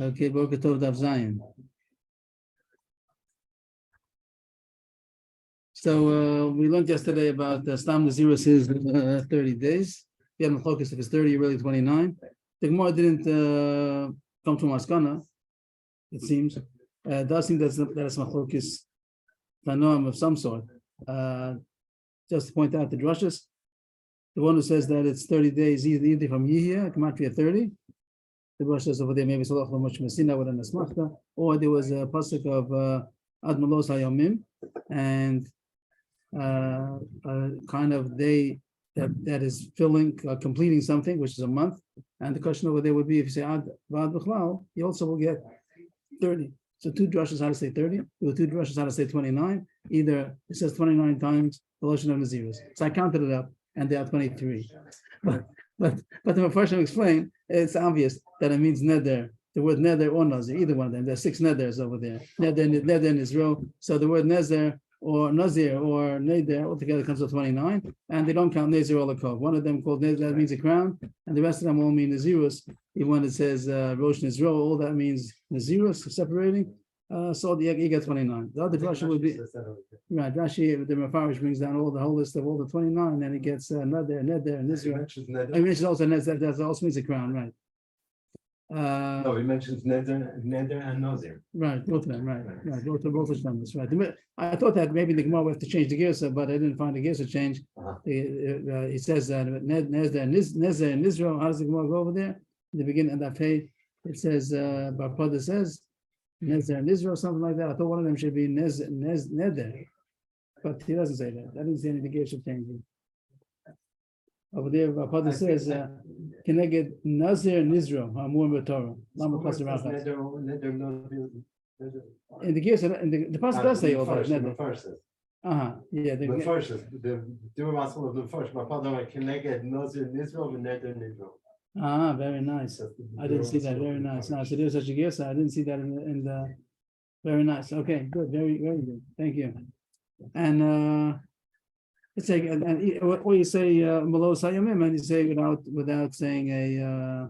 Okay, Boker Tov Daf Zayin. So we learned yesterday about Stam Nazirus is 30 days. The had focus if it's 30, really 29. The Gemara didn't come to Maskana, it seems. It does seem that it's Machlokes Tanoam of some sort. Just to point out the drushes, the one who says that it's 30 days, either from Yihya, Gematria 30. The Rosh says over there, maybe Salach Lamosh Messina with an Asmachta, or there was a pasuk of Ad Malos Hayomim, and kind of day that is completing something, which is a month. And the question over there would be if you say Ad Vad B'chlal, you also will get 30. So two drushes how to say 30, there were two drushes how to say 29. Either it says 29 times the Lashon of Naziris. So I counted it up, and they are 23. But the first to explain, it's obvious that it means neder. The word neder or nazir, either one of them. There's 6 neders over there. Neder in Israel. So the word nezer or nazir or neder altogether comes to 29, and they don't count nazir or lakov. One of them called neder, that means a crown, and the rest of them all mean nazirus. Even when it says rosh nizro, all that means nazirus, separating. So you get 29. The other Rashi would be right. Rashi, the Mefarish brings down the whole list of all the 29, and it gets neder, and Israel. He mentions also neder. That also means a crown, right? No, he mentions neder and nazir. Right, both of them, right. Both of them. That's right. I thought that maybe the Gemara would have to change the girsa, but I didn't find the girsa change. He says that neder and Israel. How does the Gemara go over there? In the beginning of that page, it says Barpada says Nazir and Israel, something like that. I thought one of them should be Neder, but he doesn't say that. I didn't see any indication of changing. Over there, Rapada says, "Keneged Nazir and Israel, Hamur B'Torah." In the case, the pasuk does say all that. Yeah. The first is the responsible of the first. Rapada Keneged Nazir and Israel, and Neder and Israel. Very nice. I didn't see that. Very nice. Now, so there's such a girsa. I didn't see that in the. Very nice. Okay, good. Very, very good. Thank you. And it's like, or you say Malos Hayomim, and you say without saying a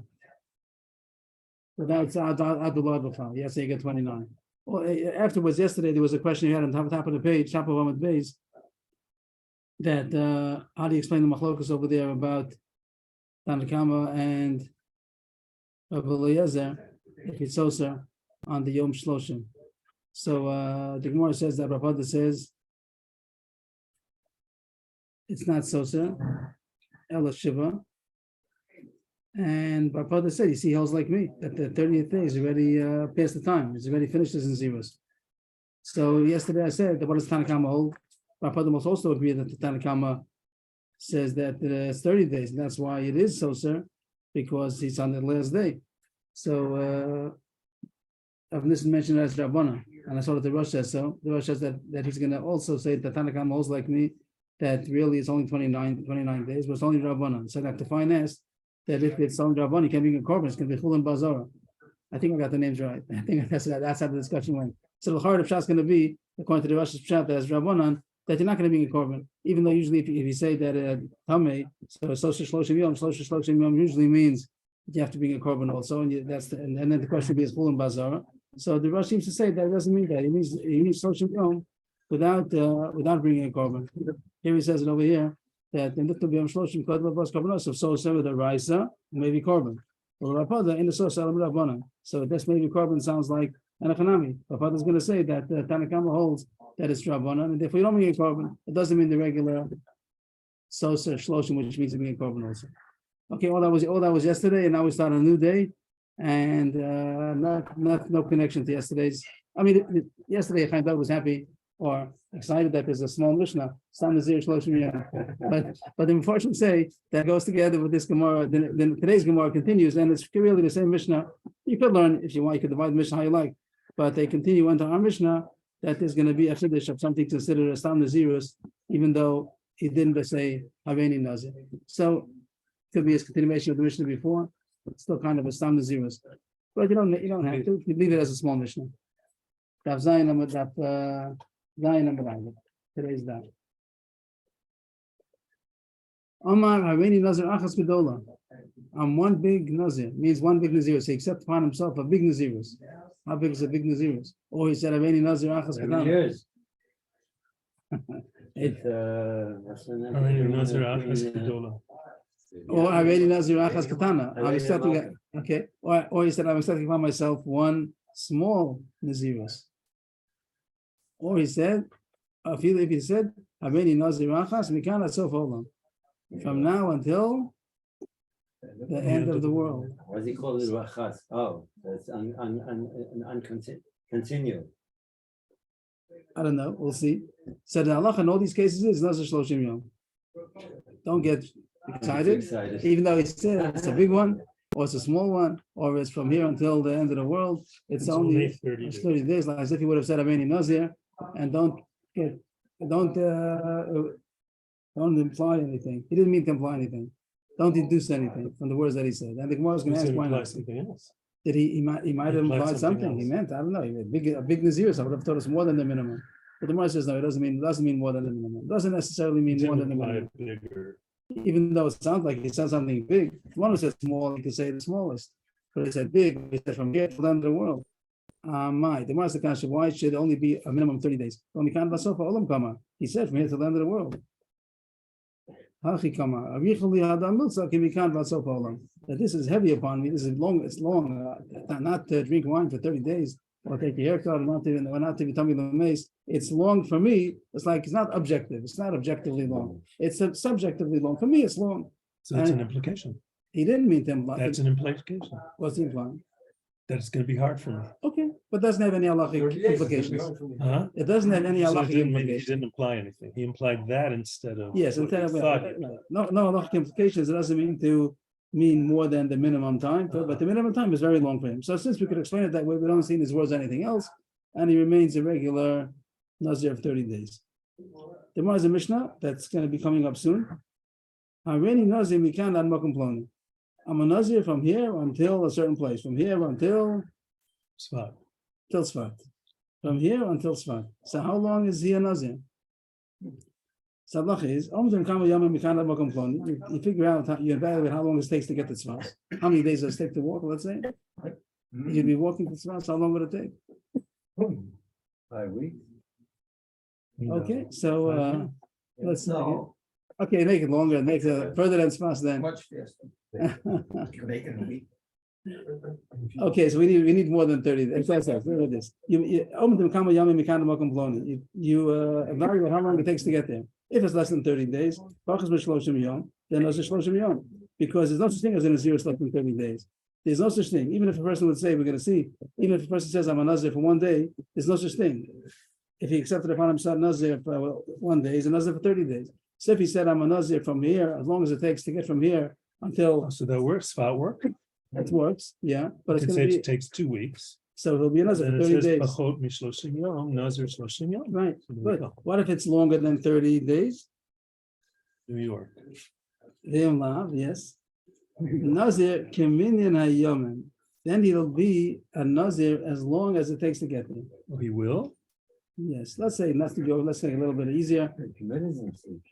without Adulad B'chal. Yes, you get 29. Well, afterwards, yesterday there was a question you had on top of the page, top of Ahmed Beis, that how do you explain the machlokas over there about Tanakama and Rabbi Eliezer, if it's Sosa, on the Yom Shloshim. So the Gemara says that Rapada says it's not Sosa, Ela Shiva. And Rapada said, you see, he holds like me, that the 30th day is already past the time, it's already finished as in zeros. So yesterday I said that what does Tanakama hold? Rapada must also agree that the Tanakama says that it's 30 days, and that's why it is so, sir, because he's on the last day. So I've mentioned as Rabbana, and I saw that the Rosh says so. The Rosh says that he's going to also say that Tanakam holds like me, that really it's only 29 days, but it's only Rabbana. So I have to find out that if it's only Rabbana, you can't be a korban, it's going to be Chul and Bazara. I think I got the names right. I think that's how the discussion went. So the heart of Pshat is going to be, according to the Rosh's Pshat, as Rabbanan, that you're not going to be a korban, even though usually if you say that Tamei, so Shloshim Yom usually means you have to be a korban also, and and then the question would be is Chul and Bazara. So the Rosh seems to say that it doesn't mean that. He means Shloshim Yom without bringing a korban. Here he says it over here that in the Yom Shloshim Kodma Bas Korbanos, so with a Raisa, maybe korban. Or Rapada in the Sosa Alam Rabbanan. So this maybe korban sounds like Anachanami. Rapada is going to say that Tanakama holds that it's Rabbanan, and if we don't bring a korban, it doesn't mean the regular Sosa Shloshim, which means being a korban also. Okay, all that was yesterday, and now we start a new day, and no connection to yesterday's. I mean, yesterday Chaim Dov was happy or excited that there's a small Mishnah, Stam Nazir Shloshim Yom. But the unfortunately say that goes together with this Gemara. Then today's Gemara continues, and it's really the same Mishnah. You could learn if you want. You could divide the Mishnah how you like, but they continue into our Mishnah that there's going to be a chiddush of something considered a Stam Nazirus, even though he didn't say Haveni Nazir. So it could be a continuation of the Mishnah before, but still kind of a Stam Nazirus. But you don't have to. You leave it as a small Mishnah. Daf Zayin number today's daf. Omar Haveni Nazir Achas Gedola. I'm one big Nazir, means one big Nazirus. He accepts upon himself a big Nazirus. How big is a big Nazirus? Or he said, Aveni Nazir Achas Every Katana. years. It- What's the name? Already Nazir Achas Gedola. Or Aveni Nazir Achas Katana. I'm Aveni accepting Nazir. it. Okay. Or he said, I'm accepting upon myself one small Nazirus. Or he said, if he said, Aveni Nazir Achas Mikana Sof Olam. From now until the end of the world. Why does he call it Rachas? Oh, that's continue. I don't know. We'll see. So the halacha in all these cases is Nazir Shloshim Yom. Don't get excited. Even though he said it's a big one, or it's a small one, or it's from here until the end of the world, it's only 30 it's days. 30 days, like as if he would have said Aveni Nazir, and don't imply anything. He didn't mean to imply anything. Don't deduce anything from the words that he said. And the Gemara is going to ask why not. Something else. Did he might have Implied implied something something. He else. meant, I don't know, a big Nazir, so I would have told us more than the minimum. But the Gemara says no, it doesn't mean more than the minimum. It doesn't necessarily mean more than the minimum. Bigger. Even though it sounds like he said something big. If one who said small, he could say the smallest. But he said big, he said from here to the end of the world. The Gemara is the question, why should it only be a minimum of 30 days? He said from here to the end of the world. That this is heavy upon me. This is long. It's long. Not to drink wine for 30 days or take a haircut or not to be tummy the mace. It's long for me. It's like it's not objective. It's not objectively long. It's subjectively long. For me, it's long. So that's And- an implication. He didn't mean to imply. That's an implication. What's he implying? That it's going to be hard for me. Okay, but doesn't have any halachic implications. Huh? It doesn't have any So it halachic didn't mean- he implications. didn't imply anything. He implied that instead of. Yes, what instead he of thought. no halachic implications. It doesn't mean more than the minimum time. But the minimum time is very long for him. So since we could explain it that way, we don't see in his words anything else, and he remains a regular Nazir of 30 days. The Gemara is a Mishnah that's going to be coming up soon. Hareni Nazir mikan ad makom ploni. I'm a Nazir from here until a certain place. From here until Spot. Sfat. From here until Sfat. So how long is he a Nazir? Sadlach is you figure out, you evaluate how long it takes to get to Sfat. How many days does it take to walk, let's say? You'd be walking to Sfat, so how long would it take? 5 weeks. Okay, so let's No. okay, make it longer, make it further than Sfat then. Much faster. You can make it in a week. Okay, so we need more than 30 days. Look at this. You evaluate how long it takes to get there. If it's less than 30 days, then there's Shloshim Yom. Because there's no such thing as a Nazir less than 30 days. There's no such thing. Even if a person would say, we're going to see, even if a person says, I'm a Nazir for 1 day, there's no such thing. If he accepted upon himself Nazir for 1 day, he's a Nazir for 30 days. So if he said, I'm a Nazir from here, as long as it takes to get from here until So that works. Spot work. it works, yeah, but You it's can going say to it be, takes 2 weeks. so it'll be a Nazir Then for it 30 says days. Pachot mishloshim yom, Nazir shloshim yom. Right, So there we good. go. What if it's longer than 30 days? New York. Yes. Nazir Keminyan Hayomim. Then he'll be a Nazir as long as it takes to get there. Oh, he will? Yes, let's say let's go. Let's say a little bit easier.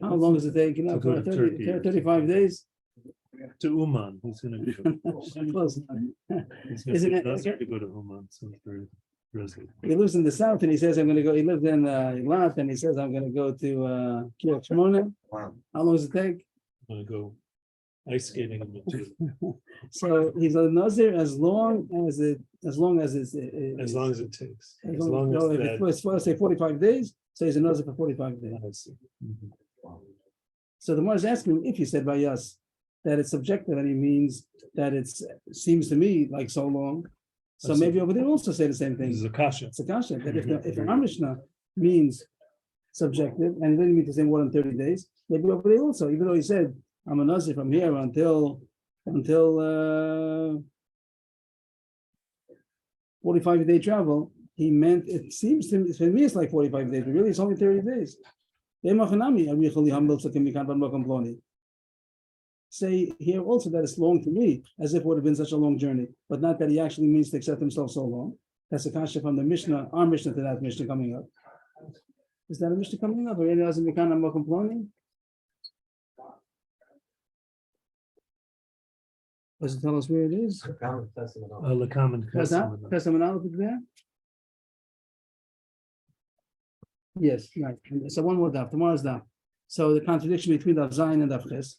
How How long does it take? You know, To go for to 30, Turkey. 35 days. To Uman. He's going to go. Close. He's going Isn't to it- Nazir to go to Uman. So it's very risky. He lives in the south, and he says, "I'm going to go." He lives in Eilat, and he says, "I'm going to go to Kiryat Shmona." Wow. How long does it take? I'm going to go ice skating in the two. So he's a Nazir as long as it's As long as it takes. As long no, as if that. it's let's say 45 days, so he's a Nazir for 45 days. I see. Mhm. So the Gemara is asking if he said by us that it's subjective and he means that it seems to me like so long. So I see. maybe over there also say the same This is thing. a kasha. It's a kasha. That if the Mishnah means subjective and it didn't mean to say more than 30 days, maybe over there also, even though he said I'm a Nazir from here until 45-day travel, he meant it seems to me it's like 45 days, but really it's only 30 days. Say here also that it's long to me, as if it would have been such a long journey, but not that he actually means to accept himself so long. That's a kasha from the Mishnah, our Mishnah to that Mishnah coming up. Is that a Mishnah coming up? Or any other Mikan Makom Ploni? Does it tell us where it is? Common Testament. The common. What's that? Testament Aleph is there? Yes, right. So one more daf, tomorrow's daf. So the contradiction between Daf Zayin and Daf Ches.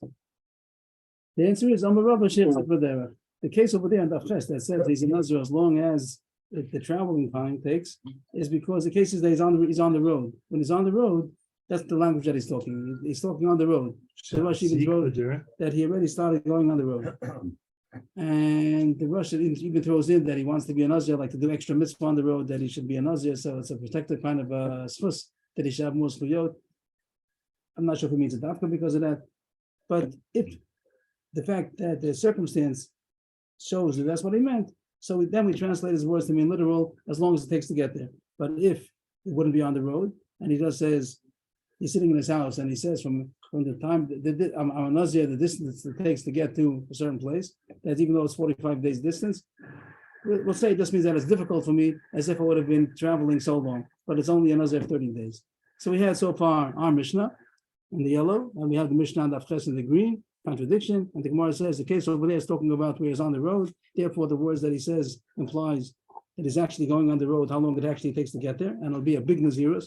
The answer is Amar Rabba Shir Tzedek. The case over there in Daf Ches that says he's a Nazir as long as the traveling time takes is because the case is that he's on the road. When he's on the road, that's the language that he's talking. He's talking on the road. The Rosh even wrote that he already started going on the road. And the Rosh even throws in that he wants to be a Nazir, like to do extra mitzvah on the road, that he should be a Nazir. So it's a protected kind of a sfus that he should have more zchuyot. I'm not sure if he means a dafka because of that. But if the fact that the circumstance shows that that's what he meant, so then we translate his words to mean literal as long as it takes to get there. But if it wouldn't be on the road, and he just says, he's sitting in his house and he says from the time, I'm a Nazir, the distance it takes to get to a certain place, that even though it's 45 days distance, we'll say it just means that it's difficult for me as if I would have been traveling so long, but it's only a Nazir of 30 days. So we had so far our Mishnah in the yellow, and we have the Mishnah and Daf Ches in the green, contradiction, and the Gemara says the case over there is talking about where he's on the road, therefore the words that he says implies that he's actually going on the road, how long it actually takes to get there, and it'll be a big Nazirus.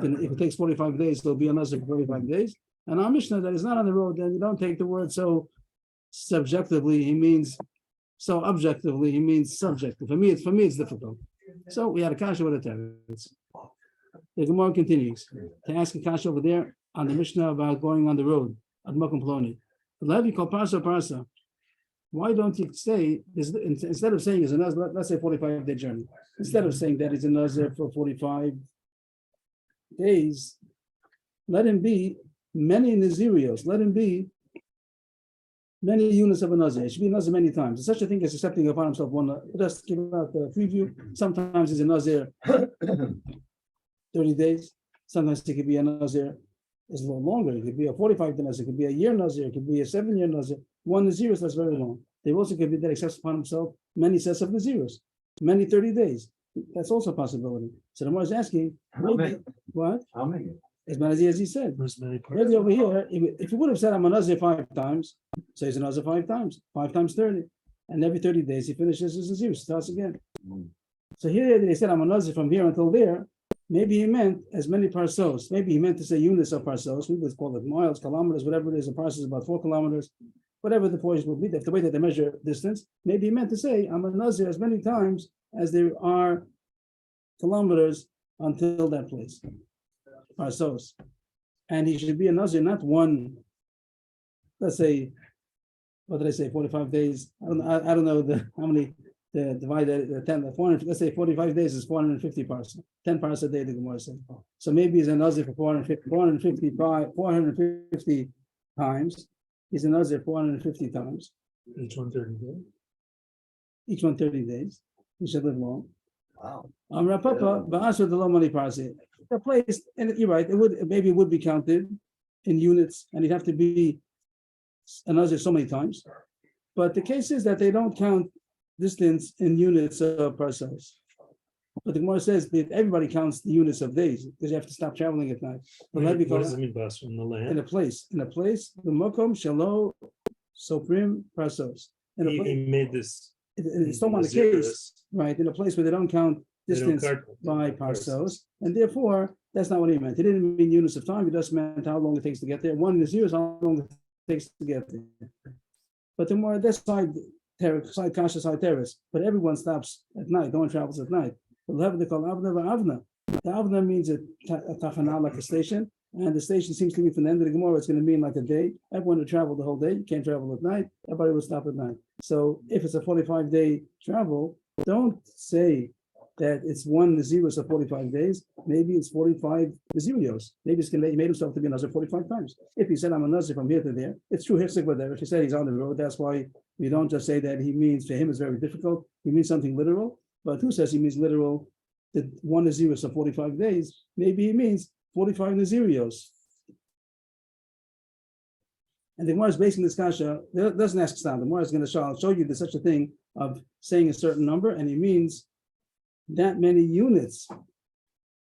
If it takes 45 days, it'll be a Nazir for 45 days. And our Mishnah that is not on the road, then you don't take the word so subjectively, he means so objectively, he means subjective. For me, it's difficult. So we had a kasha with a teretz. The Gemara continues to ask a kasha over there on the Mishnah about going on the road at Makom Ploni. Levi called parsa. Why don't you say instead of saying it's a Nazir, let's say 45-day journey, instead of saying that it's a Nazir for 45 days, let him be many Nazirios, let him be many units of a Nazir. It should be a Nazir many times. There's such a thing as accepting upon himself one. Just give out the preview. Sometimes he's a Nazir 30 days. Sometimes he could be a Nazir is a little longer. It could be a 45-day Nazir. It could be a year Nazir. It could be a 7-year Nazir. One Nazir is that's very long. They also could be that accepts upon himself many sets of Naziros, many 30 days. That's also a possibility. So the Gemara is asking, what? How many? As many as he said. Maybe over here, if he would have said I'm a Nazir 5 times, so he's a Nazir 5 times, 5 times 30. And every 30 days he finishes his Nazir, starts again. So here they said I'm a Nazir from here until there. Maybe he meant as many parsos. Maybe he meant to say units of parsos. We would call it miles, kilometers, whatever it is. A parsos is about 4 kilometers. Whatever the portion would be, the way that they measure distance. Maybe he meant to say I'm a Nazir as many times as there are kilometers until that place. Parsos. And he should be a Nazir, not one, let's say, what did I say, 45 days? I don't know how many, divide the 10, the 400, let's say 45 days is 450 parsa. 10 parsa a day, the Gemara said. So maybe he's a Nazir for 450 times. He's a Nazir 450 times. Each one 30 days. Each one 30 days. He should live long. Wow. Rapapa, Ba'asr the Lomani Parsi. The place, and you're right, it would be counted in units, and he'd have to be a Nazir so many times. But the case is that they don't count distance in units of parcels. But the Gemara says that everybody counts the units of days because you have to stop traveling at night. But What does it mean, Bas, from the land? in a place, the Mokom Shalo Soprim Parsos. In a He place, made this. it's still on the case, right? In a place where they don't count distance by parsos, and therefore that's not what he meant. He didn't mean units of time. He just meant how long it takes to get there. One is years, how long it takes to get there. But the more this side kasha side terrace, but everyone stops at night. No one travels at night. We'll have the call Avna. The Avna means a tachana, like a station, and the station seems to be from the end of the Gemara. It's going to mean like a day. Everyone will travel the whole day. You can't travel at night. Everybody will stop at night. So if it's a 45-day travel, don't say that it's one Nazirus of 45 days. Maybe it's 45 Nazirios. Maybe he made himself to be a Nazir 45 times. If he said I'm a Nazir from here to there, it's true. If he said he's on the road, that's why we don't just say that he means, for him it's very difficult. He means something literal. But who says he means literal? That one Nazirus of 45 days. Maybe he means 45 Nazirios. And the Gemara is basing this kasha, doesn't ask Stam. The Gemara is going to show you there's such a thing of saying a certain number, and he means that many units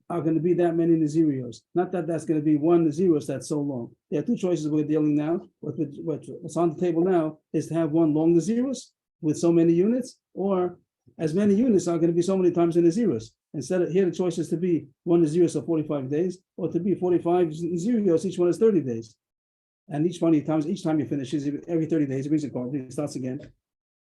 are going to be that many Nazirios. Not that that's going to be one Naziros that's so long. There are two choices we're dealing now. What's on the table now is to have one long Naziros with so many units, or as many units are going to be so many times in Naziros. Instead of here, the choice is to be one Naziros of 45 days, or to be 45 Naziros, each one is 30 days. And each time you finish, every 30 days, it brings a card, it starts again.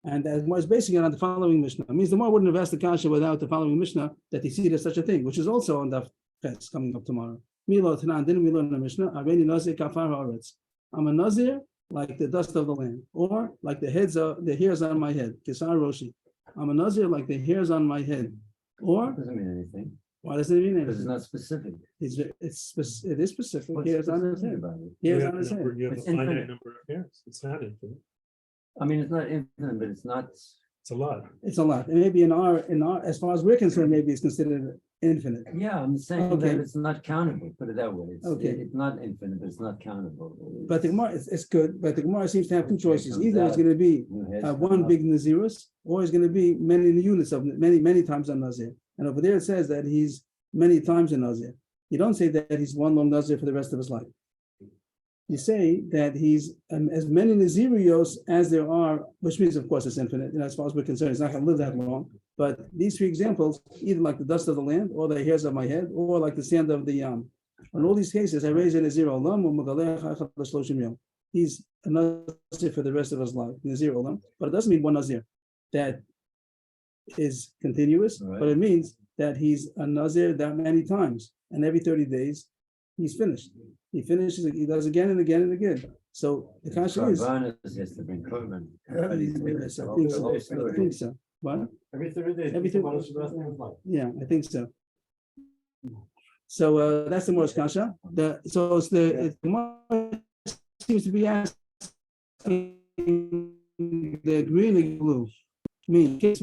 And as was basing it on the following Mishnah. It means the more wouldn't have asked the kasha without the following Mishnah that he see there's such a thing, which is also on the fence coming up tomorrow. Milo Tanan, didn't we learn the Mishnah? Areni Nazir Kafar Haaretz. I'm a Nazir like the dust of the land, or like the hairs on my head. Kisar Roshi. I'm a Nazir like the hairs on my head. Or Doesn't mean anything, why does it mean because it's anything? not specific. It is specific. What's Hairs on his specific head. about it? Hairs You on have his a head. number- you have a It's finite infinite. number of hairs. It's not infinite. I mean, it's not infinite, but it's not. It's a lot. It's a lot. And maybe in our, as far as we're concerned, maybe it's considered infinite. Yeah, I'm saying Okay. that it's not countable. Put it that way. Okay. It's not infinite, but it's not countable. But the Gemara, it's good, but the Gemara seems to have two choices. Comes Either it's out. going to be New heads one come up. big Nazirus, or it's going to be many units of many times on Nazir. And over there it says that he's many times in Nazir. You don't say that he's one long Nazir for the rest of his life. You say that he's as many Nazirios as there are, which means, of course, it's infinite. And as far as we're concerned, he's not going to live that long. But these three examples, either like the dust of the land, or the hairs of my head, or like the sand of the yam. In all these cases, I raise a Nazir olam, he's a Nazir for the rest of his life, Nazir olam. But it doesn't mean one Nazir that is continuous, Right. but it means that he's a Nazir that many times, and every 30 days he's finished. He finishes, he does again and again and again. So the kasha is, I Karbanis has to bring korban. think so. What? Every 30 days. Every people 30 want us to rest in his life. Yeah, I think so. So that's the Morris kasha. So it's the Gemara seems to be asking the green and blue. In case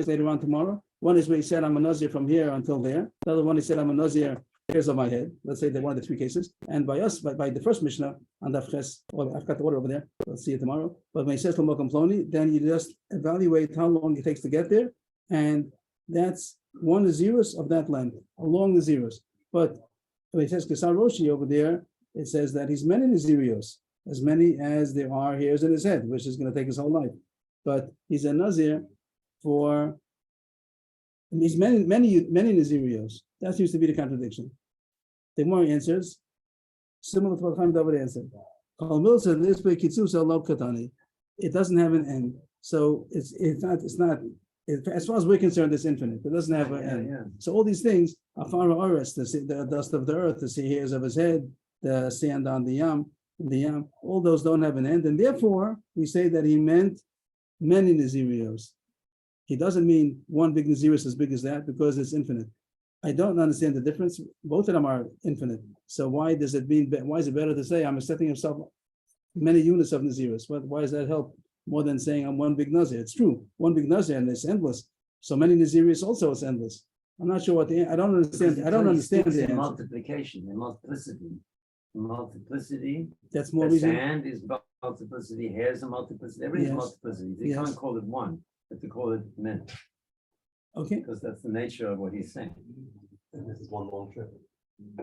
later on tomorrow. One is where he said I'm a Nazir from here until there. The other one he said I'm a Nazir hairs on my head. Let's say they're one of the three cases. And by us, by the first Mishnah on the Ches, well, I've got the order over there. Let's see it tomorrow. But when he says Lamokum Ploni, then you just evaluate how long it takes to get there, and that's one Nazirus of that length, along the Nazirus. But when he says Kesar Roshi over there, it says that he's many Nazirios, as many as there are hairs in his head, which is going to take his whole life. But he's a Nazir for he's many Nazirios. That seems to be the contradiction. The more answers, similar to what Chaim David answered. It doesn't have an end. So it's not as far as we're concerned, it's infinite. It doesn't have an end. Yeah. So all these things are far oris, the dust of the earth, the hairs of his head, the sand on the yam, all those don't have an end. And therefore, we say that he meant many Nazirios. He doesn't mean one big Nazirus as big as that because it's infinite. I don't understand the difference. Both of them are infinite. So why is it better to say I'm setting himself many units of Nazirus? Why does that help more than saying I'm one big Nazir? It's true, one big Nazir and it's endless. So many Nazirus also is endless. I'm not sure I don't understand. I don't understand the answer. Multiplication, the multiplicity. That's more The reason. sand is multiplicity, hairs are multiplicity, everything's Yes. multiplicity. You Yes. can't call it one, but to call it many, Okay. because that's the nature of what he's saying. And this is one long trip.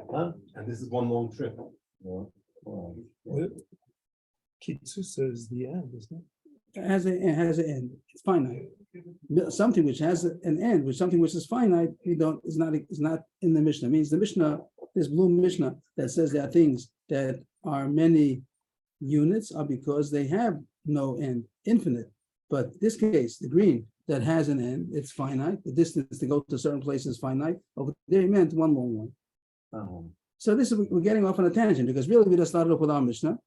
Huh? And this is one long trip. Well, Kitsusa is the end, isn't it? It has an end. It's finite. Something which has an end, something which is finite, is not in the Mishnah. It means the Mishnah, this blue Mishnah that says there are things that are many units are because they have no end, infinite. But this case, the green that has an end, it's finite. The distance to go to certain places is finite. Over there, he meant one long one. So we're getting off on a tangent because really we just started off with our Mishnah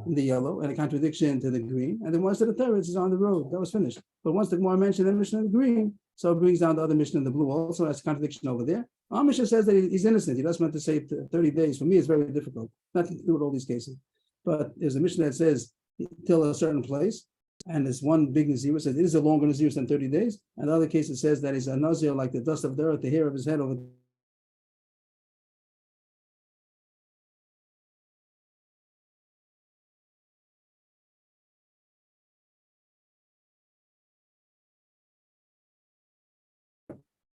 in the yellow and a contradiction to the green, and then once to the terrace is on the road. That was finished. But once the Gemara mentioned the Mishnah in the green, so it brings down the other Mishnah in the blue also as a contradiction over there. Our Mishnah says that he's innocent. He doesn't want to say 30 days. For me, it's very difficult. Nothing to do with all these cases. But there's a Mishnah that says till a certain place, and there's one big Nazir says it is a longer Nazir than 30 days. And the other case it says that he's a Nazir like the dust of the earth, the hair of his head over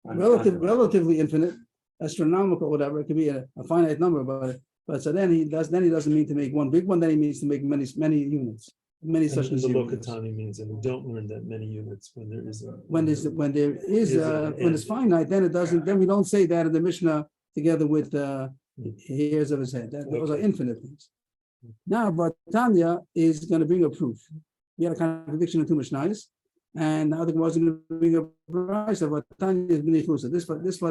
relatively infinite. astronomical, whatever. It could be a finite number, but so then he doesn't mean to make one big one. Then he means to make many units, many And such the Nazir units. Lokatani means that we don't learn that many units when there is a. When it's finite, then it doesn't. Then we don't say that in the Mishnah together with hairs of his head. Those are infinite things. Now, but Tanya is going to bring a proof. We had a contradiction in two Mishnayos, and now the Gemara is going to bring a price of what Tanya is b'nichusa. This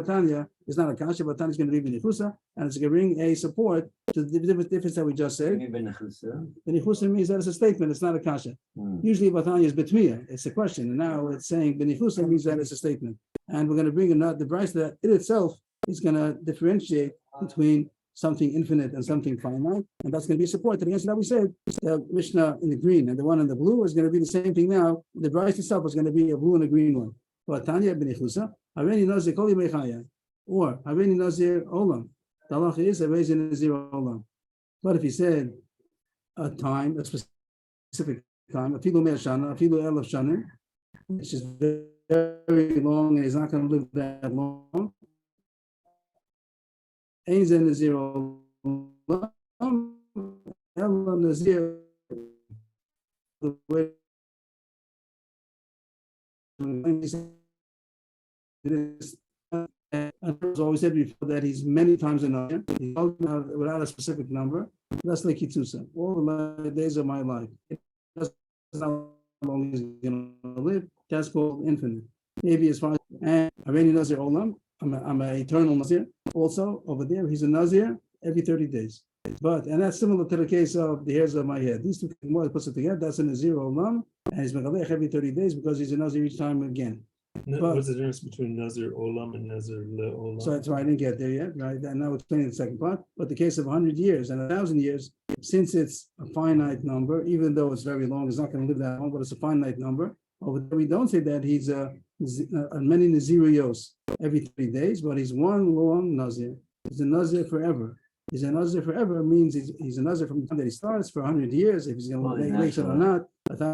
Tanya is not a kasha, but Tanya is going to be b'nichusa, and it's going to bring a support to the difference that we just said. B'nichusa means that it's a statement; it's not a kasha. Usually, Tanya is betmiya; it's a question, and now it's saying b'nichusa means that it's a statement. And we're going to bring another the price that it itself is going to differentiate between something infinite and something finite, and that's going to be support to the answer that we said. The Mishnah in the green and the one in the blue is going to be the same thing now. The price itself is going to be a blue and a green one. But Tanya b'nichusa, Haveni Nazir kol yimei chaya, or Haveni Nazir olam. The halacha is Haveni Nazir olam. But if he said a time, a specific time, afilu me'ah shana, afilu elef shana, which is very long, and he's not going to live that long. Ein ze Nazir olam, ela Nazir, the way it is. And as always said before that he's many times another. He's without a specific number. That's like Kitsusa. All the days of my life. It doesn't know how long he's going to live. That's called infinite. Maybe as far as and Haveni Nazir olam. I'm an eternal Nazir. Also, over there, he's a Nazir every 30 days. And that's similar to the case of the hairs of my head. These two more puts it together. That's a Nazir olam, and he's megalech every 30 days because he's a Nazir each time again. What's the difference between Nazir olam and Nazir le'olam? So that's why I didn't get there yet, right? And now we're explaining the second part. But the case of 100 years and 1,000 years, since it's a finite number, even though it's very long, it's not going to live that long, but it's a finite number. Over there, we don't say that he's a many Naziriyos every 30 days, but he's one long Nazir. He's a Nazir forever. He's a Nazir forever means he's a Nazir from the time that he starts for 100 years, if he's going to make it or not.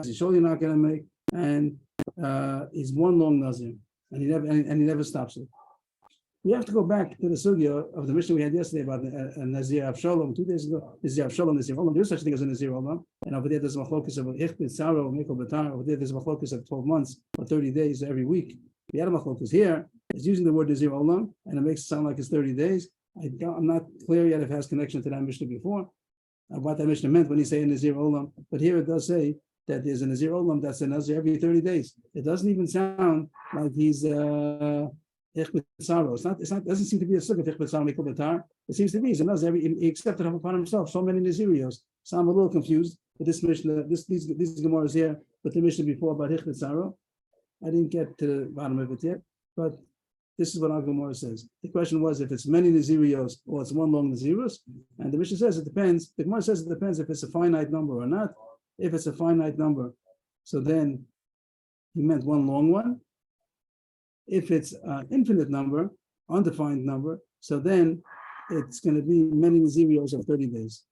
He's surely not going to make. And he's one long Nazir, and he never stops it. We have to go back to the sugya of the Mishnah we had yesterday about Nazir Avshalom 2 days ago. Nazir Avshalom, Nazir Olam. There's such a thing as a Nazir Olam, and over there there's a machlokus of Ichbit Saro, Mikol Batar. Over there there's a machlokus of 12 months or 30 days every week. We had a machlokus here. It's using the word Nazir Olam, and it makes it sound like it's 30 days. I'm not clear yet if it has connection to that Mishnah before, what that Mishnah meant when he said Nazir Olam. But here it does say that there's a Nazir Olam that's a Nazir every 30 days. It doesn't even sound like he's Ichbit Saro. It doesn't seem to be a sukkah of Ichbit Saro Mikol Batar. It seems to be he's a Nazir. He accepted upon himself so many Nazirios. So I'm a little confused with this Mishnah, these Gemaras here, but the Mishnah before about Ichbit Saro. I didn't get to the bottom of it yet, but this is what our Gemara says. The question was if it's many Nazirios or it's one long Nazirus, and the Mishnah says it depends. The Gemara says it depends if it's a finite number or not. If it's a finite number, so then he meant one long one. If it's an infinite number, undefined number, so then it's going to be many Nazirios of 30 days.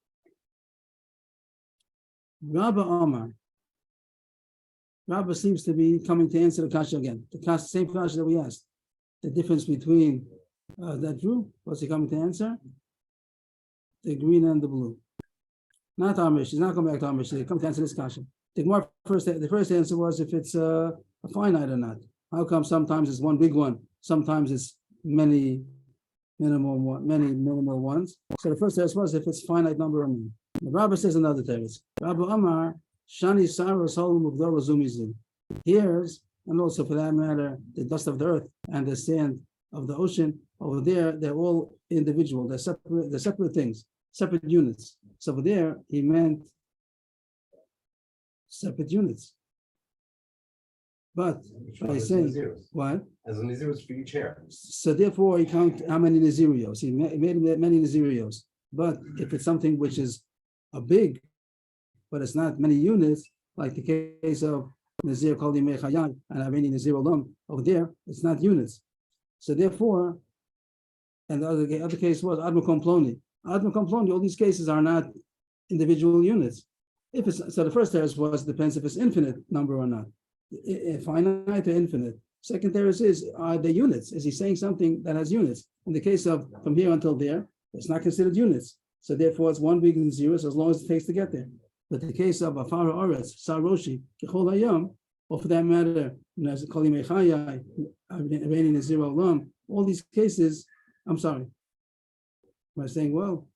Rabba Amar. Rabba seems to be coming to answer the kasha again. The same kasha that we asked. The difference between that Drew, what's he coming to answer? The green and the blue. Not Amish. He's not coming back to Amish. He's coming to answer this kasha. The first answer was if it's a finite or not. How come sometimes it's one big one, sometimes it's many minimal ones? So the first answer was if it's finite number or not. The Rabbi says another teretz. Rabbi Amar Shani Saros Holum Uvdor Zumizim. Here's, and also for that matter, the dust of the earth and the sand of the ocean over there, they're all individual. They're separate things, separate units. So over there, he meant separate units. But by saying what? As a Nazirus for each hair. So therefore, he counted how many Nazirios. He made many Nazirios. But if it's something which is a big, but it's not many units, like the case of Nazir Kol Yimei Chayai and Haveni Nazir Olam, over there, it's not units. So therefore, and the other case was Ad Makom Ploni. Ad Makom Ploni, all these cases are not individual units. So the first test was depends if it's infinite number or not. Finite or infinite. Second teretz is, are the units? Is he saying something that has units? In the case of from here until there, it's not considered units. So therefore, it's one big zeros as long as it takes to get there. But the case of Afar Oretz, Sar Roshi, Kechol Hayam, or for that matter, Koli Mechayai, Aveni Nazir Olam, all these cases, I'm sorry. Am I saying well?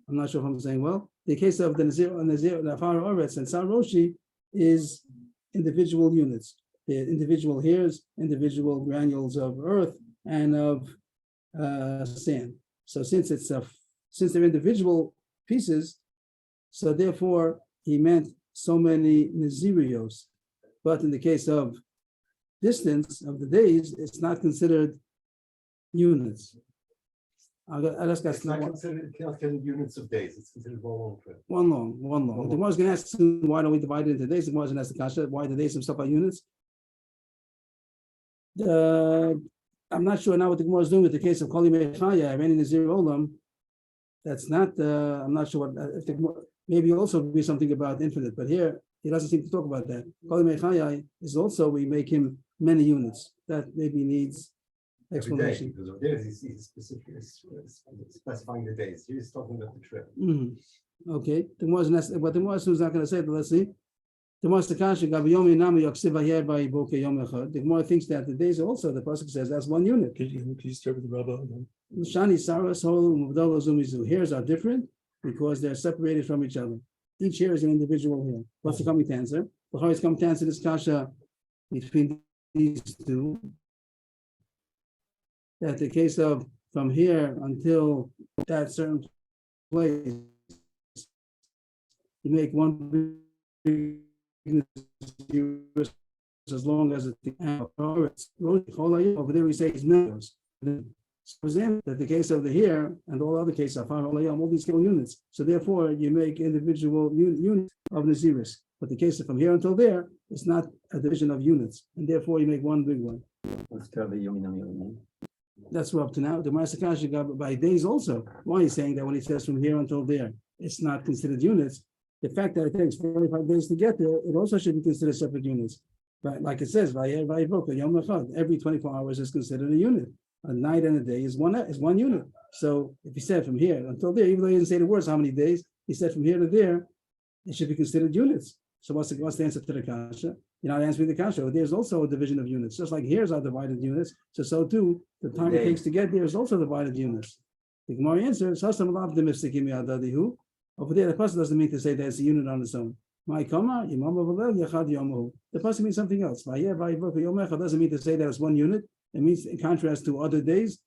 I'm not sure if I'm saying well. The case of the Nazir, the Afar Oretz and Sar Roshi is individual units. The individual hairs, individual granules of earth and of sand. So since they're individual pieces, so therefore he meant so many Nazirios. But in the case of distance of the days, it's not considered units. It's not considered units of days, it's considered one long. The Gemara's going to ask, why don't we divide it into days? The Gemara's going to ask the kasha, why the days and stuff are units? I'm not sure now what the Gemara is doing with the case of Koli Mechaya, Aveni Nazir Olam. That's not, I'm not sure what, if the, maybe also be something about infinite, but here he doesn't seem to talk about that. Koli Mechaya is also, we make him many units. That maybe needs explanation. Because of there he's specifically specifying the days. He's talking about the trip. Okay. The Gemara is not going to say it, but let's see. The Gemara thinks that the days also, the pasuk says that's one unit. Could you start with the Rabbah? Shani Saras Zumizu. Hairs are different because they're separated from each other. Each hair is an individual hair. What's the coming to answer? The Chori's coming to answer this kasha between these two. That the case of from here until that certain place, you make one big as long as it's over there we say it's millions. For example, that the case of the hair and all other cases of all these scale units. So therefore, you make individual units of Naziris. But the case of from here until there, it's not a division of units, and therefore you make one big one. That's what up to now. The Masakashi got by days also. Why is he saying that when he says from here until there, it's not considered units? The fact that it takes 45 days to get there, it also should be considered separate units. But like it says, every 24 hours is considered a unit. A night and a day is one unit. So if he said from here until there, even though he didn't say the words how many days, he said from here to there, it should be considered units. So what's the answer to the kasha? You're not answering the kasha. There's also a division of units. Just like hairs are divided units, so too, the time it takes to get there is also divided units. The Gemara answers, over there, the pasuk doesn't mean to say that it's a unit on its own. The pasuk means something else. It doesn't mean to say that it's one unit. It means, in contrast to other days,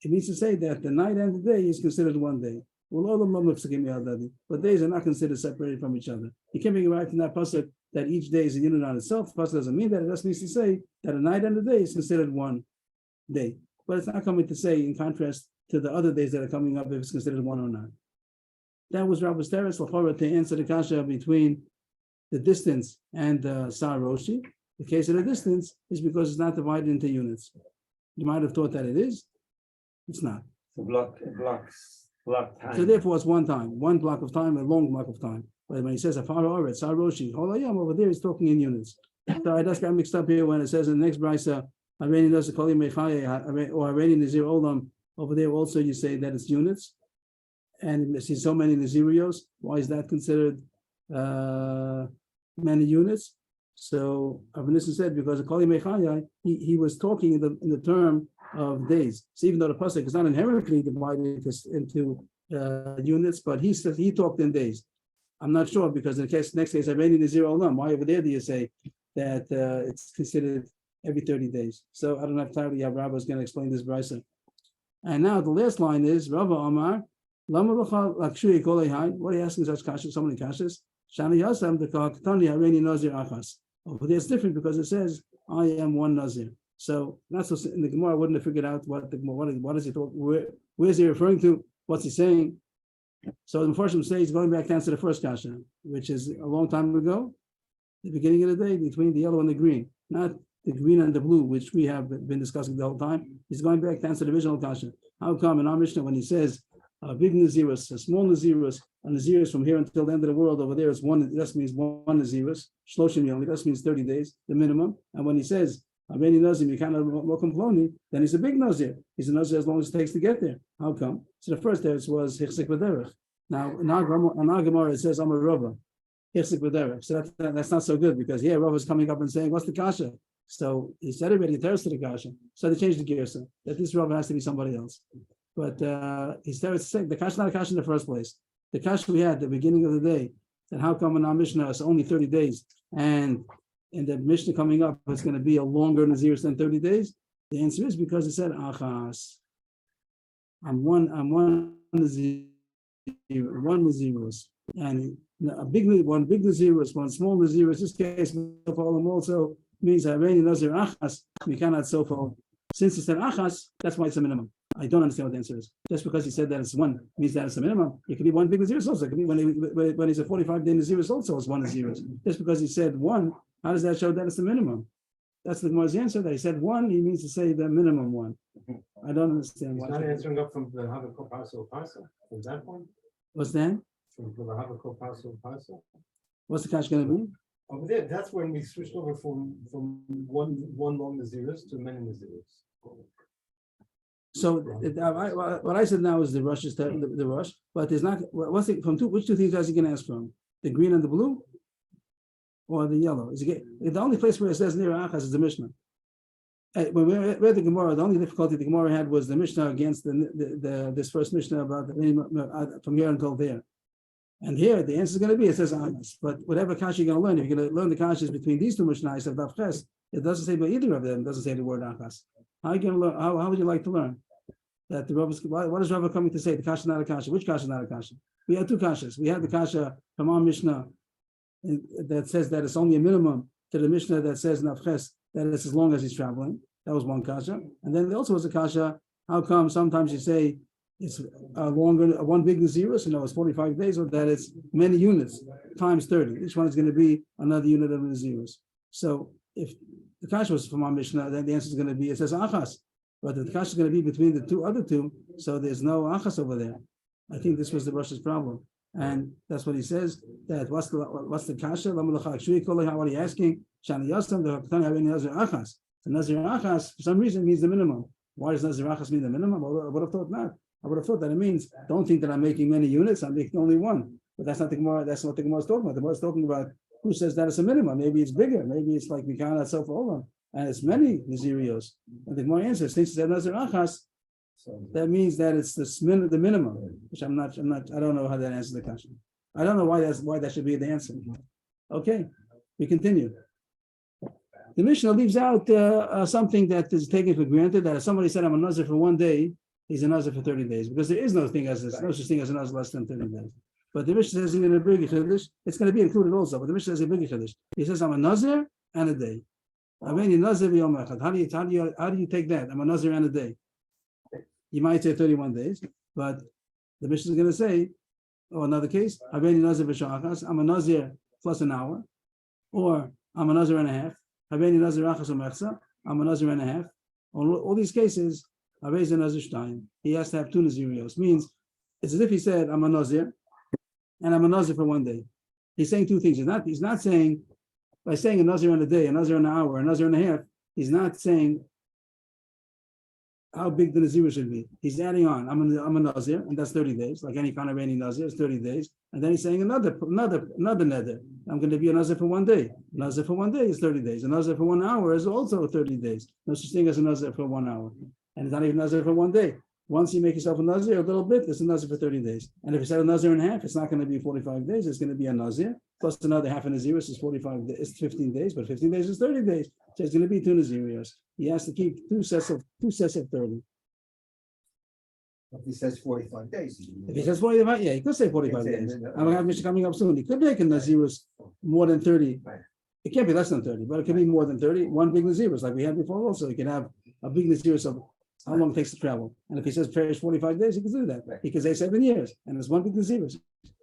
it means to say that the night and the day is considered one day. But days are not considered separated from each other. You can't bring it right from that pasuk that each day is a unit on itself. The pasuk doesn't mean that. It just means to say that a night and a day is considered one day. But it's not coming to say, in contrast to the other days that are coming up, if it's considered one or not. That was Rabbi Steres Lachora to answer the kasha between the distance and Sar Roshi. The case of the distance is because it's not divided into units. You might have thought that it is. It's not. So block time. So therefore, it's one block of time, a long block of time. But when he says Afar Oretz, Sar Roshi, Holayam, over there, he's talking in units. So I just got mixed up here when it says in the next brisa, Hareni Nazir Koli Mechaya, or Hareni Nazir Olam. Over there also you say that it's units. And you see so many Nazirios. Why is that considered many units? So Avnissa said because of Koli Mechaya, he was talking in the term of days. So even though the pasuk is not inherently divided into units, but he says he talked in days. I'm not sure because in the next case, Aveni Nazir Olam. Why over there do you say that it's considered every 30 days? So I don't have time. Rabbi is going to explain this brisa. And now the last line is Rabbi Amar. What are you asking such kashas? So many kashas. Shani Yasam the Kaktani Hareni Nazir Achas. Over there it's different because it says I am one Nazir. So not so in the Gemara wouldn't have figured out what is he talking? Where is he referring to? What's he saying? So the Mepharshim say he's going back to answer the first kasha, which is a long time ago, the beginning of the day between the yellow and the green, not the green and the blue, which we have been discussing the whole time. He's going back to answer the original kasha. How come in our Mishnah when he says a big Nazirus, a small Nazirus, a Nazirus from here until the end of the world over there is one, that means one Nazirus, Shloshim Yom, that means 30 days, the minimum. And when he says Aveni Nazir, you can't welcome Ploni, then he's a big Nazir. He's a Nazir as long as it takes to get there. How come? So the first there was Hichzik B'derech. Now, in our Gemara, it says Amar Rava, Hichzik B'derech. So that's not so good because here Rava is coming up and saying, what's the kasha? So he said already, tears to the kasha. So they changed the girsa, that this Rava has to be somebody else. But he started to say, the kasha not a kasha in the first place. The kasha we had at the beginning of the day, that how come in our Mishnah it's only 30 days, and in the Mishnah coming up, it's going to be a longer Nazirus than 30 days. The answer is because it said achas. I'm one Nazirus, and one big Nazirus, one small Nazirus. This case also means Hareni Nazir achas. We cannot so far. Since it said achas, that's why it's a minimum. I don't understand what the answer is. Just because he said that it's one means that it's a minimum. It could be one big Nazirus also. It could be when he's a 45-day Nazirus also, it's one Nazirus. Just because he said one. How does that show that it's the minimum? That's the Gemara's answer. That he said one, he means to say the minimum one. I don't understand. He's not answering up from the Havakot parcel from that point? What's that? From the Havakot parcel? What's the cash going to be? Over there, that's when we switched over from one long Nazirus to many Nazirus. So what I said now is the rush is the rush, but there's not. What's it from? Which two things is he going to ask from? The green and the blue? Or the yellow? The only place where it says near achas is the Mishnah. When we read the Gemara, the only difficulty the Gemara had was the Mishnah against this first Mishnah about from here until there. And here the answer is going to be it says achas. But whatever kasha you're going to learn, if you're going to learn the kashas between these two Mishnahs of Daf Ches, it doesn't say by either of them. It doesn't say the word achas. How are you going to learn? How would you like to learn that the Rav? What is Rav coming to say? The kasha not a kasha. Which kasha not a kasha? We had two kashas. We had the kasha from our Mishnah that says that it's only a minimum to the Mishnah that says in Avches that it's as long as he's traveling. That was one kasha. And then there also was a kasha, how come sometimes you say it's a longer, one big Nazirus, it's 45 days, or that it's many units times 30. Each one is going to be another unit of Nazirus. So if the kasha was from our Mishnah, then the answer is going to be, it says achas. But the kasha is going to be between the other two, so there's no achas over there. I think this was the Rosh's problem. And that's what he says. That what's the kasha? What are you asking? Shani Yasam, the Nazir Achas. The Nazir Achas, for some reason, means the minimum. Why does Nazir Achas mean the minimum? I would have thought not. I would have thought that it means don't think that I'm making many units, I'm making only one. But that's not the Gemara, that's what the Gemara is talking about. The Gemara is talking about who says that it's a minimum. Maybe it's bigger, maybe it's like Mikana itself Olam, and it's many Nazirios. And the Gemara answers, since it's a Nazir Achas, that means that it's the minimum, which I don't know how that answers the question. I don't know why that should be the answer. Okay, we continue. The Mishnah leaves out something that is taken for granted, that if somebody said I'm a Nazir for 1 day, he's a Nazir for 30 days, because there is no such thing as a Nazir less than 30 days. But the Mishnah says in a big Chiddush, it's going to be included also, but the Mishnah says a big Chiddush. He says I'm a Nazir and a day. How do you take that? I'm a Nazir and a day. You might say 31 days, but the Mishnah is going to say, or another case, I'm a Nazir plus an hour, or I'm a Nazir and a half. I'm a Nazir and a half. All these cases, he has to have 2 Nazirios. Means it's as if he said, I'm a Nazir, and I'm a Nazir for 1 day. He's saying 2 things. He's not saying, by saying a Nazir and a day, a Nazir and an hour, a Nazir and a half, he's not saying how big the Nazir should be. He's adding on, I'm a Nazir, and that's 30 days, like any kind of any Nazir, it's 30 days. And then he's saying another Neder. I'm going to be a Nazir for 1 day. Nazir for 1 day is 30 days. A Nazir for 1 hour is also 30 days. No such thing as a Nazir for 1 hour. And it's not even Nazir for 1 day. Once you make yourself a Nazir a little bit, it's a Nazir for 30 days. And if you said a Nazir and a half, it's not going to be 45 days. It's going to be a Nazir plus another half a Nazir, which is 45 days. It's 15 days, but 15 days is 30 days. So it's going to be 2 Nazirios. He has to keep two sets of 30. If he says 45 days. If he says 45, yeah, he could say 45 days. I'm going to have Mishnah coming up soon. He could make a Nazirus more than 30. It can't be less than 30, but it can be more than 30. One big Nazirus, like we had before also. He can have a big Nazirus of how long it takes to travel. And if he says perish 45 days, he can do that. He can say 7 years, and it's one big Nazirus.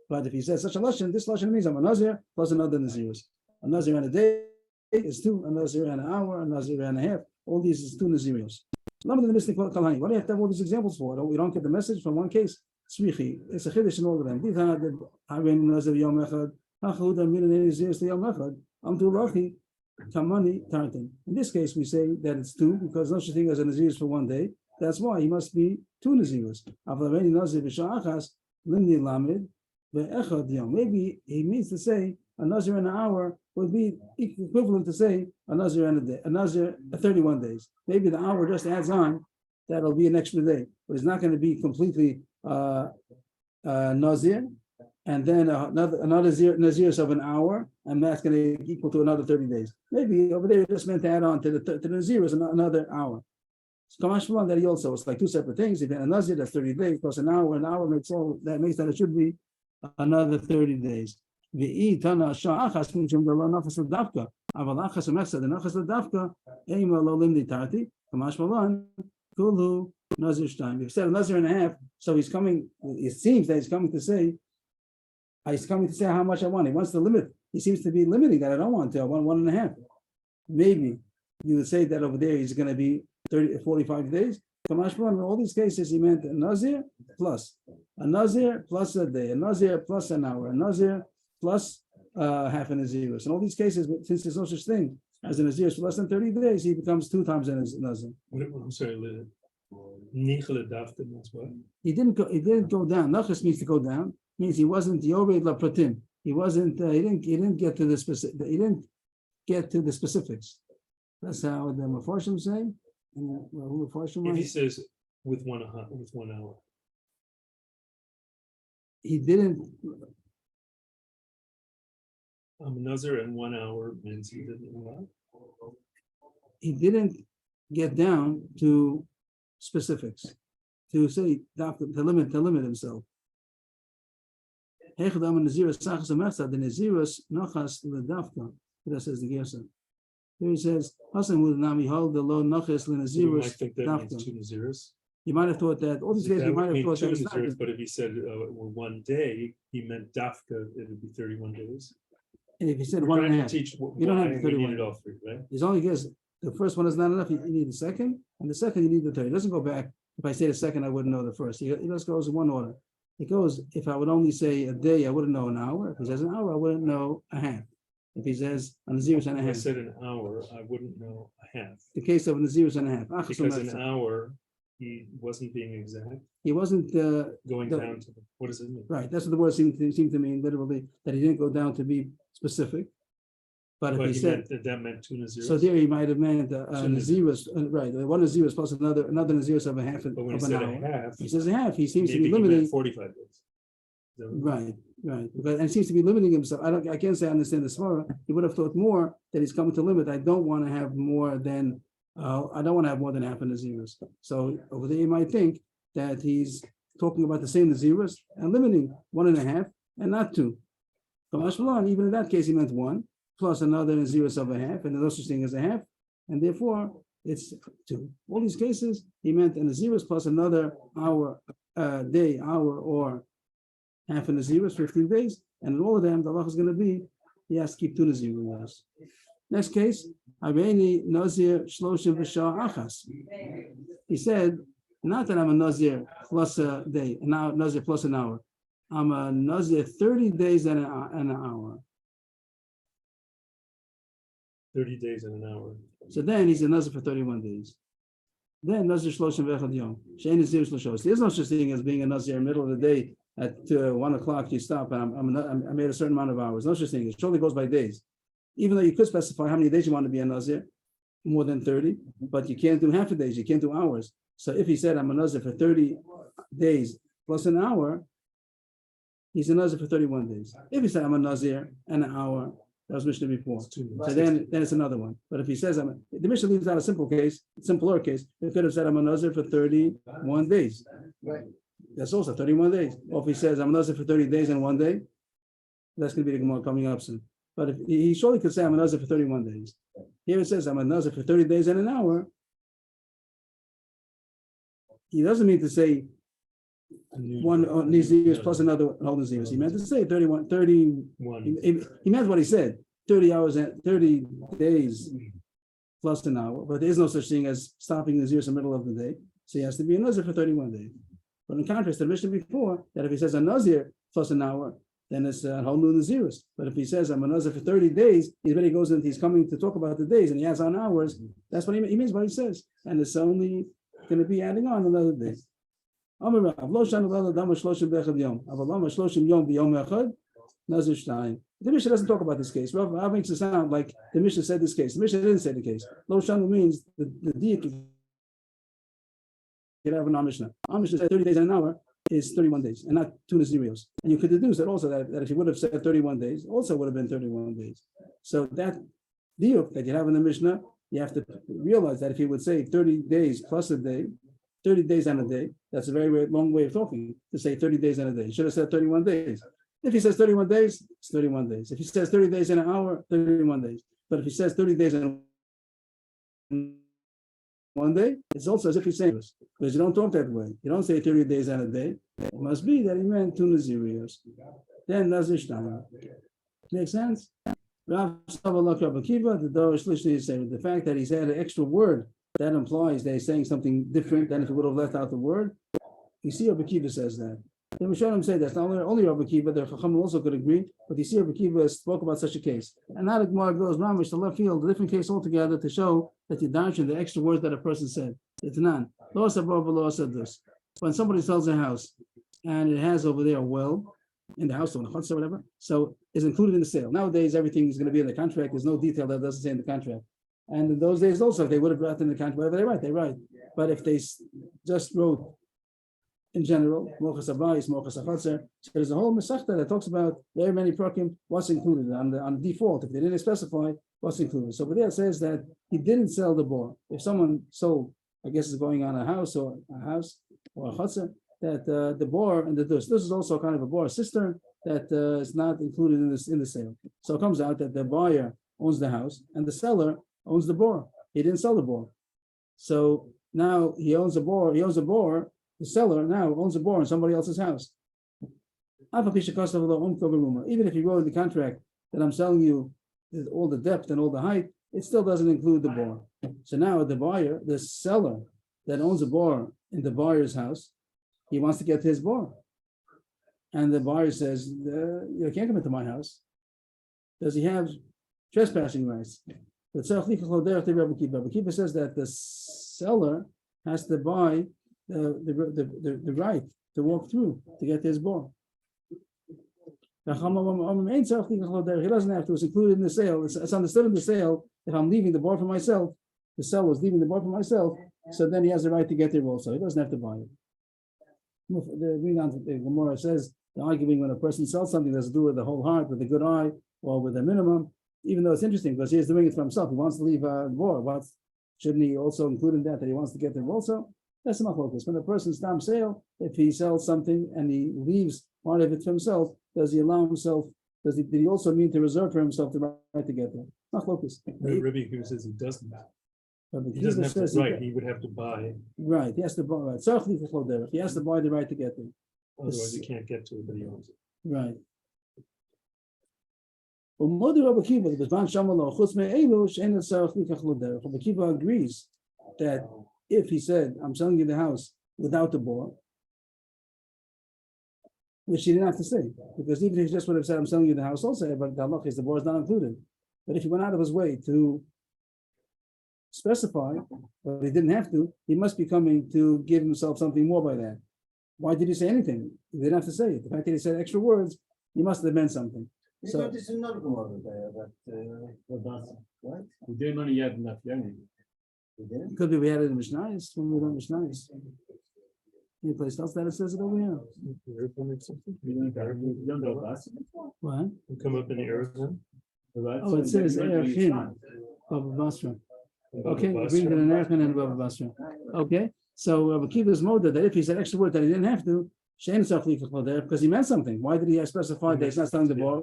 But if he says such a Lashon, this Lashon means I'm a Nazir plus another Nazirus. A Nazir and a day is 2, a Nazir and an hour, a Nazir and a half. All these is 2 Nazirios. What do you have to have all these examples for? We don't get the message from one case. It's a chiddush in all of them. I'm too lucky Kamani Tartan. In this case, we say that it's two because no such thing as a Nazir is for one day. That's why he must be two Nazirs. Maybe he means to say a Nazir in an hour would be equivalent to say a Nazir in a day, a Nazir 31 days. Maybe the hour just adds on, that'll be an extra day, but it's not going to be completely Nazir, and then another Nazir of an hour, and that's going to equal to another 30 days. Maybe over there, it just meant to add on to the Nazir is another hour. So Kamash Malan that he also, it's like two separate things. If you have a Nazir, that's 30 days plus an hour makes that it should be another 30 days. The achas Kamash Malan Kulu Nazir Stein. If you said a Nazir and a half, so he's coming, it seems that he's coming to say how much I want. He wants to limit. He seems to be limiting that I don't want to. I want 1.5. Maybe you would say that over there he's going to be 45 days. Kamash Malan, in all these cases, he meant a Nazir plus a day, a Nazir plus an hour, a Nazir plus half a Nazir. In all these cases, since there's no such thing as a Nazir for less than 30 days, he becomes 2 times a Nazir. I'm sorry, Nichle Dafta means what? He didn't go down. Nachas means to go down. Means he wasn't Yored La Pratim. He wasn't. He didn't get to the specific. He didn't get to the specifics. That's how the Mefarshim say. Who Mefarshim? If he says with one hour, he didn't. Nazir in 1 hour means he didn't what? He didn't get down to specifics to say to limit himself. The Naziris nachas ledafka. That says the Gersa. Here he says, "Hasan would nami hold the low nachas You might lenaziris think that dafka." means 2 Naziris. You might have thought that all these days. You might have thought that. Two Naziris, but if he said one day, he meant dafka. It would be 31 days. And if he said We're 1.5, teach you don't have why we 31. needed all 3, right? He's only gives the first one is not enough. You need the second, and the second you need the third. He doesn't go back. If I say the second, I wouldn't know the first. He just goes in one order. It goes, if I would only say a day, I wouldn't know an hour. If he says an hour, I wouldn't know a half. If he says a Nazirus and a If I half. said an hour, I wouldn't know a half. The case of a Nazirus and a half. Because an hour, he wasn't being exact, He wasn't, going The- down to, what does it mean? right, that's what the word seemed to mean literally, that he didn't go down to be specific. But if But he said, that meant 2 Naziris. so there he might have meant a Two Nazirus, right, one Nazirus plus another Nazirus of a half But when of he an said a hour. half, He says a half, he seems to maybe be he limiting. meant 45 days. So- Right. Because, and he seems to be limiting himself. I can't say I understand the Svara. He would have thought more that he's coming to limit. I don't want to have more than I don't want to have more than half a Nazirus. So over there you might think that he's talking about the same Nazirus and limiting 1.5 and not 2. But Mashmalan, even in that case, he meant 1 plus another Nazirus of a half, and there's no such thing as a half, and therefore it's 2. All these cases, he meant a Nazirus plus another hour, day, hour, or half a Nazirus, 15 days, and in all of them, the Allah is going to be, he has to keep 2 Nazirus. Next case, Habeini Nazir Shloshim V'Shah Achas. He said, not that I'm a Nazir plus a day, now Nazir plus an hour. I'm a Nazir 30 days and an hour. 30 days and an hour. So then he's a Nazir for 31 days. Then Nazir Shloshim V'Echad Yom. Shein Nazir Shloshos. There's no such thing as being a Nazir in the middle of the day at 1 o'clock. You stop and I made a certain amount of hours. No such thing. It surely goes by days. Even though you could specify how many days you want to be a Nazir, more than 30, but you can't do half a days. You can't do hours. So if he said I'm a Nazir for 30 days plus an hour, he's a Nazir for 31 days. If he said I'm a Nazir and an hour, that was Mishnah before. So then it's another one. But if he says the Mishnah leaves out a simpler case. It could have said I'm a Nazir for 31 days. Right. That's also 31 days. Or if he says I'm a Nazir for 30 days and 1 day, that's going to be the Gemara coming up soon. But if he surely could say I'm a Nazir for 31 days. Here it says I'm a Nazir for 30 days and an hour. He doesn't mean to say one Nazirus plus another whole Nazirus. He meant to say 31. He meant what he said, 30 hours and 30 days plus an hour. But there is no such thing as stopping Nazirus in the middle of the day. So he has to be a Nazir for 31 days. But in contrast, the Mishnah before, that if he says a Nazir plus an hour, then it's a whole new Nazirus. But if he says I'm a Nazir for 30 days, he's coming to talk about the days and he has on hours, that's what he means what he says. And it's only going to be adding on another day. The Mishnah doesn't talk about this case. Rav makes it sound like the Mishnah said this case. The Mishnah didn't say the case. Lo Shanu means the diak you have an Mishnah. Mishnah said 30 days and an hour is 31 days and not 2 Nazirios. And you could deduce that also that if you would have said 31 days, also would have been 31 days. So that diuk that you have in the Mishnah, you have to realize that if you would say 30 days plus a day, 30 days and a day, that's a very, very long way of talking to say 30 days and a day. You should have said 31 days. If he says 31 days, it's 31 days. If he says 30 days and an hour, 31 days. But if he says 30 days and 1 day, it's also as if he's saying this, because you don't talk that way. You don't say 30 days and a day. It must be that he meant 2 Nazirios. Then Nazir Shtana. Make sense? The fact that he's had an extra word, that implies that he's saying something different than if he would have left out the word. You see, Rabbi Kiva says that. The Rishonim say that's not only Rabbi Kiva, the Chacham also could agree, but you see Rabbi Kiva spoke about such a case. And now the Gemara goes mamish to left field, a different case altogether to show that you darshan the extra words that a person said. It's none. When somebody sells a house and it has over there a well in the house or in the chutzah or whatever, so it's included in the sale. Nowadays everything is going to be in the contract. There's no detail that doesn't say in the contract. And in those days also, if they would have written in the contract, whatever they write. But if they just wrote in general, Mochas Abayis, Mochas Achatzer. So there's a whole Masechta that talks about very many prakim, what's included on default. If they didn't specify what's included. So, but there it says that he didn't sell the bor. If someone sold, I guess it's going on a house or a Chatzer, that the bor and the dus. This is also kind of a bor cistern that is not included in the sale. So it comes out that the buyer owns the house and the seller owns the bor. He didn't sell the bor. So now he owns a bor. The seller now owns a bor in somebody else's house. Even if you wrote in the contract that I'm selling you all the depth and all the height, it still doesn't include the bor. So now the seller that owns a bor in the buyer's house, he wants to get his bor. And the buyer says, you can't come into my house. Does he have trespassing rights? But Rabbi Kiva says that the seller has to buy the right to walk through to get his bor. He doesn't have to. It's included in the sale. It's understood in the sale. If I'm leaving the bor for myself, the seller is leaving the bor for myself. So then he has the right to get there also. He doesn't have to buy it. The Gemara says the arguing when a person sells something that's to do with the whole heart, with a good eye, or with a minimum. Even though it's interesting because he's doing it for himself, he wants to leave a bor. Shouldn't he also include in that he wants to get there also? That's a machlokas. When a person's tam sale, if he sells something and he leaves part of it for himself, does he allow himself? Did he also mean to reserve for himself the right to get there? Machlokas. Rabbi Kiva says he doesn't. He doesn't have to, right, he would have to buy. Right, he has to buy. Right, he has to buy the right to get there. Otherwise, he can't get to it, but he owns it. Right. Rabbi Kiva agrees that if he said, I'm selling you the house without the bor, which he didn't have to say, because even if he just would have said, I'm selling you the house also, but the halach is the bor is not included. But if he went out of his way to specify, but he didn't have to, he must be coming to give himself something more by that. Why did he say anything? He didn't have to say it. The fact that he said extra words, he must have meant something. So this is not Gemara there, right? We didn't know yet enough, it could be we had it in Mishnayos when we were Mishnayos. Any place else that it says it over here? What? You come up in the Arizona. Oh, it says Erechim, Baba Basra. Okay, bring it in Erechim and Baba Basra. Okay, so Rabbi Kiva's moda that if he said extra word that he didn't have to, because he meant something. Why did he specify that he's not selling the bor?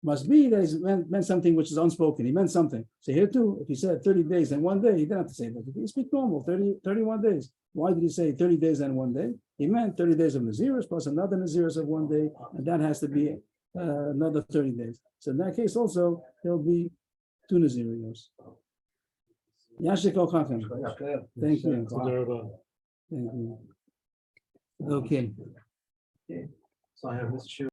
Must be that he meant something which is unspoken. He meant something. So here too, if he said 30 days and 1 day, he didn't have to say that. If he speak normal, 31 days. Why did he say 30 days and 1 day? He meant 30 days of Naziris plus another Naziris of 1 day, and that has to be another 30 days. So in that case also, there'll be 2 Naziris. Yashik Ochachem. Thank you. Thank you. Okay. So I have this shoe.